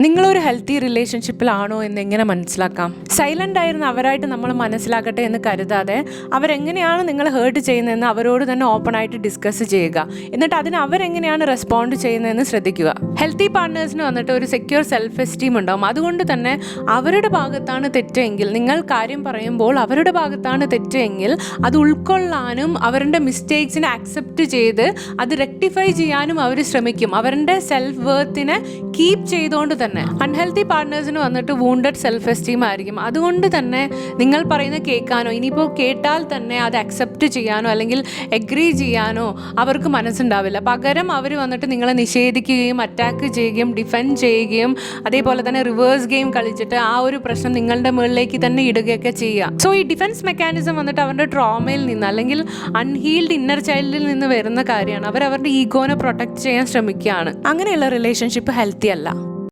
നിങ്ങളൊരു ഹെൽത്തി റിലേഷൻഷിപ്പിലാണോ എന്ന് എങ്ങനെ മനസ്സിലാക്കാം? സൈലൻ്റ് ആയിരുന്ന അവരായിട്ട് നമ്മൾ മനസ്സിലാക്കട്ടെ എന്ന് കരുതാതെ അവരെങ്ങനെയാണ് നിങ്ങൾ ഹേർട്ട് ചെയ്യുന്നതെന്ന് അവരോട് തന്നെ ഓപ്പൺ ആയിട്ട് ഡിസ്കസ് ചെയ്യുക. എന്നിട്ട് അതിന് അവരെങ്ങനെയാണ് റെസ്പോണ്ട് ചെയ്യുന്നതെന്ന് ശ്രദ്ധിക്കുക. ഹെൽത്തി പാർട്ട്നേഴ്സിന് വന്നിട്ട് ഒരു സെക്യൂർ സെൽഫ് എസ്റ്റീം ഉണ്ടാവും. അതുകൊണ്ട് തന്നെ അവരുടെ ഭാഗത്താണ് തെറ്റെങ്കിൽ, നിങ്ങൾ കാര്യം പറയുമ്പോൾ അവരുടെ ഭാഗത്താണ് തെറ്റെങ്കിൽ അത് ഉൾക്കൊള്ളാനും അവരുടെ മിസ്റ്റേക്സിനെ അക്സെപ്റ്റ് ചെയ്ത് അത് റെക്ടിഫൈ ചെയ്യാനും അവർ ശ്രമിക്കും. അവരുടെ സെൽഫ് വർത്തിനെ കീപ്പ് ചെയ്തുകൊണ്ട് തന്നെ. അൺഹെൽത്തി പാർട്ട്നേഴ്സിന് വന്നിട്ട് വൂണ്ടഡ് സെൽഫ് എസ്റ്റീം ആയിരിക്കും. അതുകൊണ്ട് തന്നെ നിങ്ങൾ പറയുന്നത് കേൾക്കാനോ, ഇനിയിപ്പോൾ കേട്ടാൽ തന്നെ അത് അക്സെപ്റ്റ് ചെയ്യാനോ അല്ലെങ്കിൽ എഗ്രി ചെയ്യാനോ അവർക്ക് മനസ്സുണ്ടാവില്ല. പകരം അവർ വന്നിട്ട് നിങ്ങളെ നിഷേധിക്കുകയും അറ്റാക്ക് ചെയ്യുകയും ഡിഫെൻഡ് ചെയ്യുകയും അതേപോലെ തന്നെ റിവേഴ്സ് ഗെയിം കളിച്ചിട്ട് ആ ഒരു പ്രശ്നം നിങ്ങളുടെ മുകളിലേക്ക് തന്നെ ഇടുകയൊക്കെ ചെയ്യുക. സോ ഈ ഡിഫെൻസ് മെക്കാനിസം വന്നിട്ട് അവരുടെ ട്രോമയിൽ നിന്ന് അല്ലെങ്കിൽ അൺഹീൽഡ് ഇന്നർ ചൈൽഡിൽ നിന്ന് വരുന്ന കാര്യമാണ്. അവരുടെ ഈഗോനെ പ്രൊട്ടക്ട് ചെയ്യാൻ ശ്രമിക്കുകയാണ്. അങ്ങനെയുള്ള റിലേഷൻഷിപ്പ് ഹെൽത്തി അല്ല.